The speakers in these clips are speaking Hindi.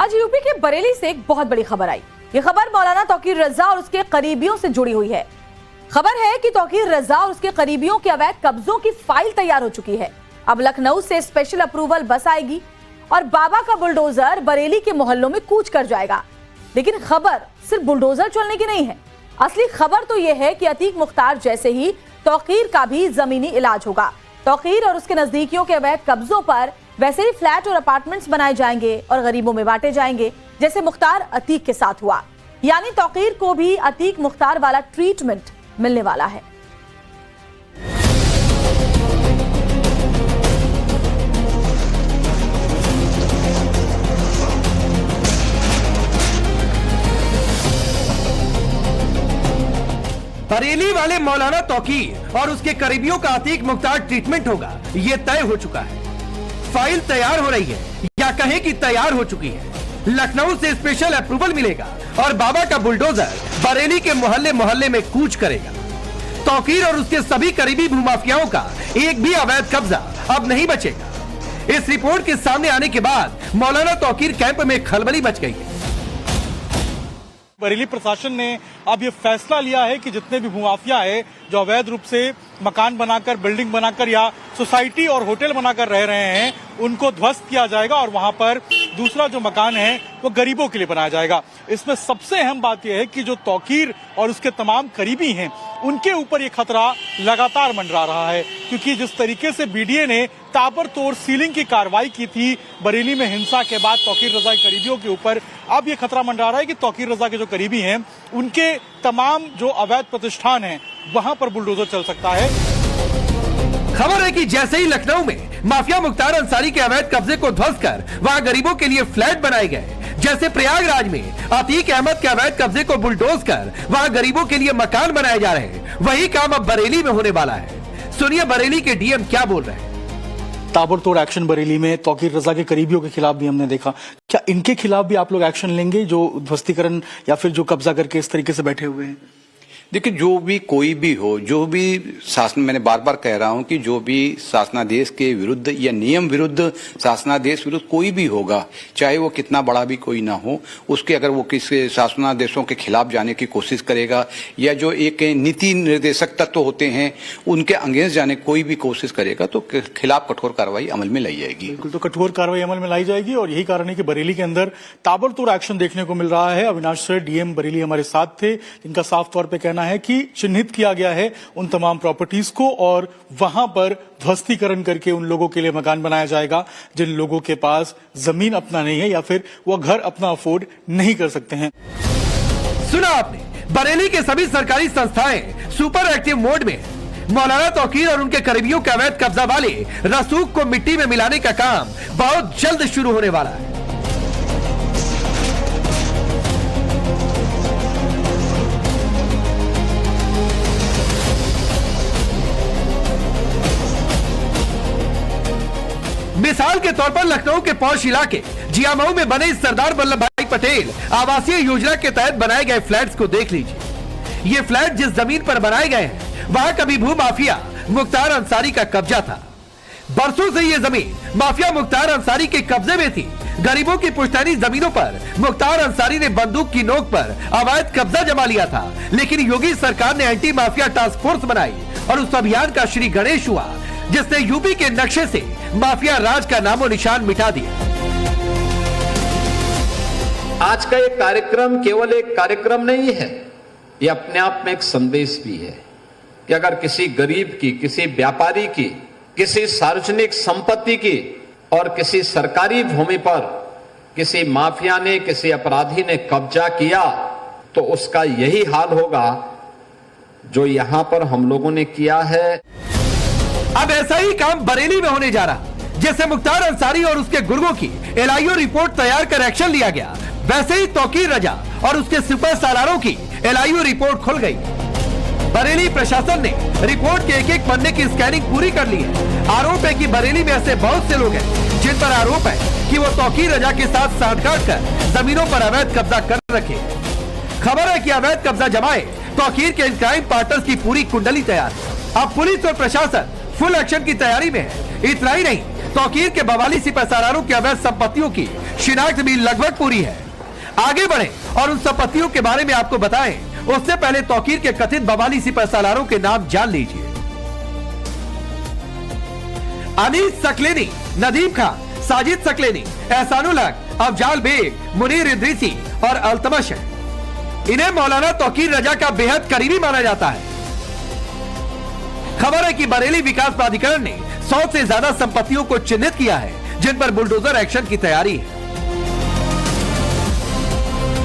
आज यूपी के बरेली से एक बहुत बड़ी खबर आई। ये खबर मौलाना तौकीर रजा और उसके करीबियों से जुड़ी हुई है। खबर है कि तौकीर रजा और उसके करीबियों के अवैध कब्जों की फाइल तैयार हो चुकी है। अब लखनऊ से स्पेशल अप्रूवल बस आएगी और बाबा का बुलडोजर बरेली के मोहल्लों में कूच कर जाएगा। लेकिन खबर सिर्फ बुलडोजर चलने की नहीं है। असली खबर तो यह है कि अतीक मुख्तार जैसे ही तौकीर का भी जमीनी इलाज होगा। तौकीर और उसके नजदीकियों के अवैध कब्जों पर वैसे ही फ्लैट और अपार्टमेंट्स बनाए जाएंगे और गरीबों में बांटे जाएंगे, जैसे मुख्तार अतीक के साथ हुआ। यानी तौकीर को भी अतीक मुख्तार वाला ट्रीटमेंट मिलने वाला है। बरेली वाले मौलाना तौकीर और उसके करीबियों का अतीक मुख्तार ट्रीटमेंट होगा, ये तय हो चुका है। फाइल तैयार हो रही है या कहें कि तैयार हो चुकी है। लखनऊ से स्पेशल अप्रूवल मिलेगा और बाबा का बुलडोजर बरेली के मोहल्ले मोहल्ले में कूच करेगा। तौकीर और उसके सभी करीबी भूमाफियाओं का एक भी अवैध कब्जा अब नहीं बचेगा। इस रिपोर्ट के सामने आने के बाद मौलाना तौकीर कैंप में खलबली मच गई है। बरेली प्रशासन ने अब ये फैसला लिया है कि जितने भी भूमाफिया है जो अवैध रूप से मकान बनाकर, बिल्डिंग बनाकर या सोसाइटी और होटल बनाकर रह रहे हैं, उनको ध्वस्त किया जाएगा और वहां पर दूसरा जो मकान है वो गरीबों के लिए बनाया जाएगा। इसमें सबसे अहम बात यह है कि जो तौकीर और उसके तमाम करीबी हैं, उनके ऊपर ये खतरा लगातार मंडरा रहा है, क्योंकि जिस तरीके से बीडीए ने ताबड़तोड़ सीलिंग की कार्रवाई की थी बरेली में हिंसा के बाद तौकीर रजा के करीबियों के ऊपर, अब ये खतरा मंडरा रहा है कि तौकीर रजा के जो करीबी हैं, उनके तमाम जो अवैध प्रतिष्ठान हैं, वहां पर बुलडोजर चल सकता है। खबर है कि जैसे ही लखनऊ में माफिया मुख्तार अंसारी के अवैध कब्जे को ध्वस्त कर वहां गरीबों के लिए फ्लैट बनाए गए, जैसे प्रयागराज में अतीक अहमद के अवैध कब्जे को बुलडोज कर वहां गरीबों के लिए मकान बनाए जा रहे हैं, वही काम अब बरेली में होने वाला है। सुनिए बरेली के डीएम क्या बोल रहे हैं। ताबड़तोड़ एक्शन बरेली में तौकीर रजा के करीबियों के खिलाफ भी हमने देखा। क्या इनके खिलाफ भी आप लोग एक्शन लेंगे जो ध्वस्तीकरण या फिर जो कब्जा करके इस तरीके से बैठे हुए हैं? देखिए, जो भी कोई भी हो, जो भी शासन, मैंने बार बार कह रहा हूं कि जो भी शासनादेश के विरुद्ध या नियम विरुद्ध, शासनादेश विरुद्ध कोई भी होगा, चाहे वो कितना बड़ा भी कोई ना हो, उसके अगर वो किसी शासनादेशों के खिलाफ जाने की कोशिश करेगा या जो एक नीति निर्देशक तत्व होते हैं उनके अगेंस्ट जाने कोई भी कोशिश करेगा तो खिलाफ कठोर कार्रवाई अमल में लाई जाएगी। बिल्कुल, तो कठोर कार्रवाई अमल में लाई जाएगी और यही कारण है कि बरेली के अंदर ताबड़तोड़ एक्शन देखने को मिल रहा है। अविनाश सर डीएम बरेली हमारे साथ थे, जिनका साफ तौर पर कहना है कि चिन्हित किया गया है उन तमाम प्रॉपर्टीज को और वहां पर ध्वस्तीकरण करके उन लोगों के लिए मकान बनाया जाएगा जिन लोगों के पास जमीन अपना नहीं है या फिर वो घर अपना अफोर्ड नहीं कर सकते हैं। सुना आपने, बरेली के सभी सरकारी संस्थाएं सुपर एक्टिव मोड में। मौलाना तौकीर और उनके करीबियों के अवैध कब्जा वाले रसूख को मिट्टी में मिलाने का काम बहुत जल्द शुरू होने वाला है। मिसाल के तौर पर लखनऊ के पौष इलाके जियामऊ में बने सरदार वल्लभ भाई पटेल आवासीय योजना के तहत बनाए गए फ्लैट्स को देख लीजिए। ये फ्लैट जिस जमीन पर बनाए गए हैं वहां कभी भूमाफिया मुख्तार अंसारी का कब्जा था। बरसों से ये जमीन माफिया मुख्तार अंसारी के कब्जे में थी। गरीबों की पुश्तैनी जमीनों पर मुख्तार अंसारी ने बंदूक की नोक पर अवैध कब्जा जमा लिया था, लेकिन योगी सरकार ने एंटी माफिया टास्क फोर्स बनाई और उस अभियान का श्री गणेश हुआ, जिसने यूपी के नक्शे से माफिया राज का नामो निशान मिटा दिया। आज का ये कार्यक्रम केवल एक कार्यक्रम नहीं है, ये अपने आप में एक संदेश भी है कि अगर किसी गरीब की, किसी व्यापारी की, किसी सार्वजनिक संपत्ति की और किसी सरकारी भूमि पर किसी माफिया ने, किसी अपराधी ने कब्जा किया तो उसका यही हाल होगा जो यहां पर हम लोगों ने किया है। अब ऐसा ही काम बरेली में होने जा रहा। जैसे मुख्तार अंसारी और उसके गुर्गों की एलआईओ रिपोर्ट तैयार कर एक्शन लिया गया, वैसे ही तौकीर रजा और उसके सुपर सालारों की एलआईओ रिपोर्ट खुल गई। बरेली प्रशासन ने रिपोर्ट के एक एक पन्ने की स्कैनिंग पूरी कर ली है। आरोप है कि बरेली में ऐसे बहुत से लोग हैं जिन पर आरोप है कि वो तौकीर रजा के साथ सांठगांठ कर जमीनों पर अवैध कब्जा कर रखे। खबर है कि अवैध कब्जा जमाए तौकीर के क्राइम पार्टनर्स की पूरी कुंडली तैयार है। अब पुलिस और प्रशासन फुल एक्शन की तैयारी में है। इतना ही नहीं, तौकीर के बवाली सिपहसालारों की अवैध संपत्तियों की शिनाख्त भी लगभग पूरी है। आगे बढ़े और उन संपत्तियों के बारे में आपको बताएं, उससे पहले तौकीर के कथित बवाली सिपहसालारों के नाम जान लीजिए। अनीस सकलेनी, नदीम खान, साजिद सकलेनी, एहसानुल हक, अफजाल बेग, मुनीर इदरीसी और अल्तमश है। इन्हें मौलाना तौकीर रजा का बेहद करीबी माना जाता है। खबर है कि बरेली विकास प्राधिकरण ने 100 से ज्यादा संपत्तियों को चिन्हित किया है, जिन पर बुलडोजर एक्शन की तैयारी है।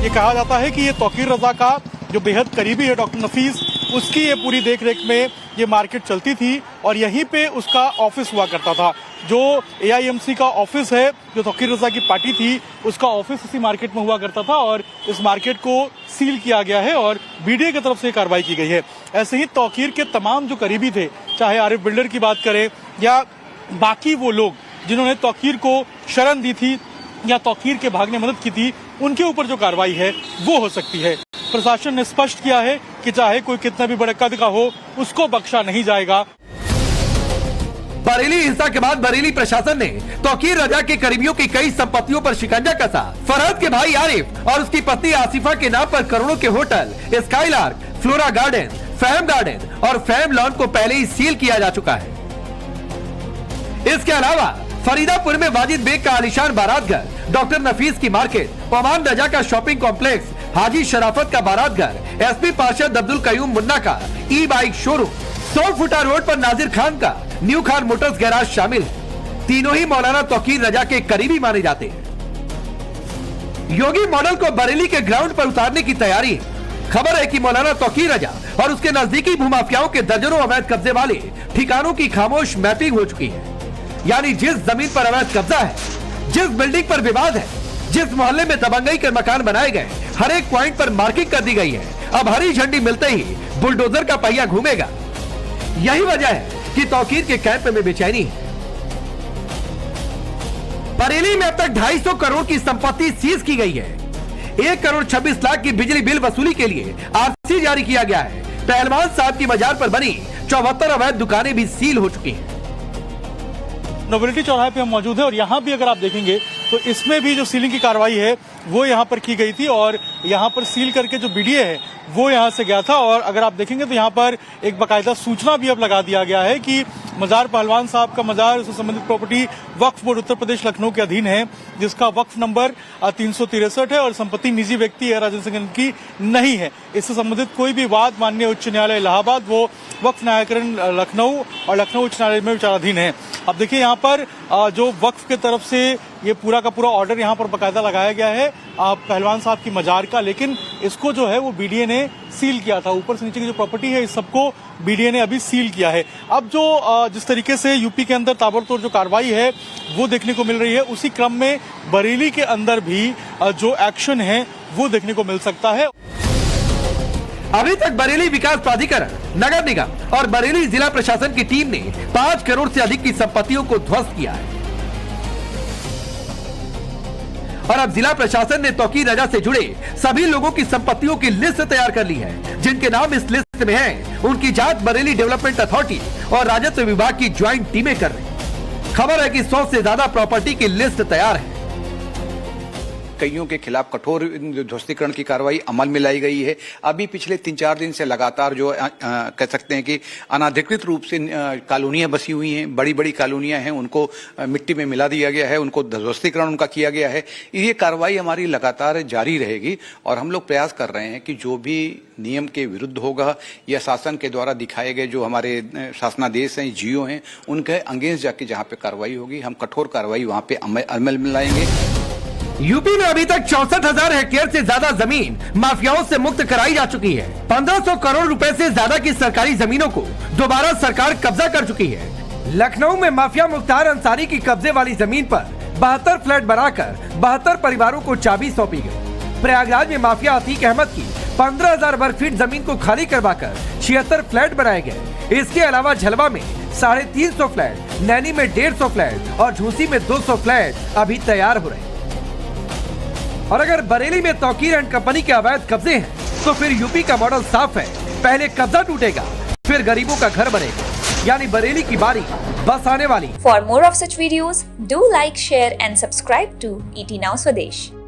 ये कहा जाता है कि ये तौकीर रजा का जो बेहद करीबी है डॉक्टर नफीस, उसकी ये पूरी देखरेख में ये मार्केट चलती थी और यहीं पे उसका ऑफिस हुआ करता था। जो AIMC का ऑफिस है, जो तौकीर रजा की पार्टी थी, उसका ऑफिस इसी मार्केट में हुआ करता था और इस मार्केट को सील किया गया है और BDA की तरफ से कार्रवाई की गई है। ऐसे ही तौकीर के तमाम जो करीबी थे, चाहे आरिफ बिल्डर की बात करें या बाकी वो लोग जिन्होंने तौकीर को शरण दी थी या तौकीर के भागने में मदद की थी, उनके ऊपर जो कार्रवाई है वो हो सकती है। प्रशासन ने स्पष्ट किया है कि चाहे कोई कितना भी बड़े कद का हो, उसको बख्शा नहीं जाएगा। बरेली हिंसा के बाद बरेली प्रशासन ने तौकीर रजा के करीबियों की कई संपत्तियों पर शिकंजा कसा। फरहद के भाई आरिफ और उसकी पत्नी आसिफा के नाम पर करोड़ों के hotel skylark, flora garden, fam garden और फैम लॉन को पहले ही सील किया जा चुका है। इसके अलावा फरीदापुर में वाजिद बेग का आलिशान बारात घर, डॉक्टर नफीस की मार्केट, ओमान रजा का शॉपिंग कॉम्प्लेक्स, हाजी शराफत का बारात घर, SP पार्षद अब्दुल कयूम मुन्ना का ई-बाइक शोरूम, 100 फुटा रोड पर नाजिर खान का न्यू खान मोटर्स गैराज शामिल है। तीनों ही मौलाना तौकीर रजा के करीबी माने जाते हैं। योगी मॉडल को बरेली के ग्राउंड पर उतारने की तैयारी है। खबर है कि मौलाना तौकीर रजा और उसके नजदीकी भूमाफियाओं के दर्जनों अवैध कब्जे वाले ठिकानों की खामोश मैपिंग हो चुकी है। यानी जिस जमीन पर अवैध कब्जा है, जिस बिल्डिंग पर विवाद है, जिस मोहल्ले में दबंगई के मकान बनाए गए, हर एक पॉइंट पर मार्किंग कर दी गई है। अब हरी झंडी मिलते ही बुलडोजर का पहिया घूमेगा। यही वजह है कि तौकीर के कैंप में बेचैनी है। बरेली में अब तक 250 करोड़ की संपत्ति सीज की गई है। 1 करोड़ 26 लाख की बिजली बिल वसूली के लिए RC जारी किया गया है। पहलवान साहब की मजार पर बनी 74 अवैध दुकानें भी सील हो चुकी हैं। नोबिलिटी चौराहे पे हम मौजूद हैं और यहाँ भी अगर आप देखेंगे तो इसमें भी जो सीलिंग की कार्रवाई है वो यहाँ पर की गई थी और यहाँ पर सील करके जो BDA है वो यहाँ से गया था। और अगर आप देखेंगे तो यहाँ पर एक बाकायदा सूचना भी अब लगा दिया गया है कि मजार पहलवान साहब का मजार, उससे संबंधित प्रॉपर्टी वक्फ बोर्ड उत्तर प्रदेश लखनऊ के अधीन है, जिसका वक्फ नंबर 363 है और संपत्ति निजी व्यक्ति है राजेंद्र सिंह की नहीं है। इससे संबंधित कोई भी वाद माननीय उच्च न्यायालय इलाहाबाद, वो वक्फ न्यायाधिकरण लखनऊ और लखनऊ उच्च न्यायालय में विचाराधीन है। अब देखिए यहाँ पर जो वक्फ के तरफ से ये पूरा का पूरा ऑर्डर यहाँ पर बाकायदा लगाया गया है पहलवान साहब की मजार का, लेकिन इसको जो है वो BDA ने सील किया था। ऊपर से नीचे की जो प्रॉपर्टी है इस सबको BDA ने अभी सील किया है। अब जो जिस तरीके से यूपी के अंदर ताबड़तोड़ जो कार्रवाई है वो देखने को मिल रही है, उसी क्रम में बरेली के अंदर भी जो एक्शन है वो देखने को मिल सकता है। अभी तक बरेली विकास प्राधिकरण, नगर निगम और बरेली जिला प्रशासन की टीम ने 5 करोड़ से अधिक की संपत्तियों को ध्वस्त किया है और अब जिला प्रशासन ने तौकीर रजा से जुड़े सभी लोगों की संपत्तियों की लिस्ट तैयार कर ली है। जिनके नाम इस लिस्ट में हैं, उनकी जांच बरेली डेवलपमेंट अथॉरिटी और राजस्व विभाग की ज्वाइंट टीमें कर रही। खबर है कि 100 से ज्यादा प्रॉपर्टी की लिस्ट तैयार है। कईयों के खिलाफ कठोर ध्वस्तीकरण की कार्रवाई अमल में लाई गई है। अभी पिछले 3-4 दिन से लगातार जो कह सकते हैं कि अनाधिकृत रूप से कॉलोनियां बसी हुई हैं, बड़ी बड़ी कॉलोनियां हैं, उनको मिट्टी में मिला दिया गया है, उनको ध्वस्तीकरण उनका किया गया है। ये कार्रवाई हमारी लगातार जारी रहेगी और हम लोग प्रयास कर रहे हैं कि जो भी नियम के विरुद्ध होगा या शासन के द्वारा दिखाए गए जो हमारे शासनादेश हैं, GO हैं, उनके अगेंस्ट जाके जहाँ पे कार्रवाई होगी, हम कठोर कार्रवाई वहाँ पे अमल में लाएंगे। यूपी में अभी तक 64,000 हेक्टेयर से ज्यादा जमीन माफियाओं से मुक्त कराई जा चुकी है। 1500 करोड़ रुपए से ज्यादा की सरकारी जमीनों को दोबारा सरकार कब्जा कर चुकी है। लखनऊ में माफिया मुख्तार अंसारी की कब्जे वाली जमीन पर 72 फ्लैट बनाकर 72 परिवारों को चाबी सौंपी गई। प्रयागराज में माफिया अतीक अहमद की 15,000 वर्ग फीट जमीन को खाली करवाकर 76 फ्लैट बनाए गए। इसके अलावा झलवा में 350 फ्लैट, नैनी में 150 फ्लैट और झूसी में 200 फ्लैट अभी तैयार हो रहे हैं। और अगर बरेली में तौकीर एंड कंपनी के अवैध कब्जे हैं, तो फिर यूपी का मॉडल साफ है। पहले कब्जा टूटेगा, फिर गरीबों का घर बनेगा। यानी बरेली की बारी बस आने वाली। For more of such videos, do like, share and subscribe to ET Now Swadesh.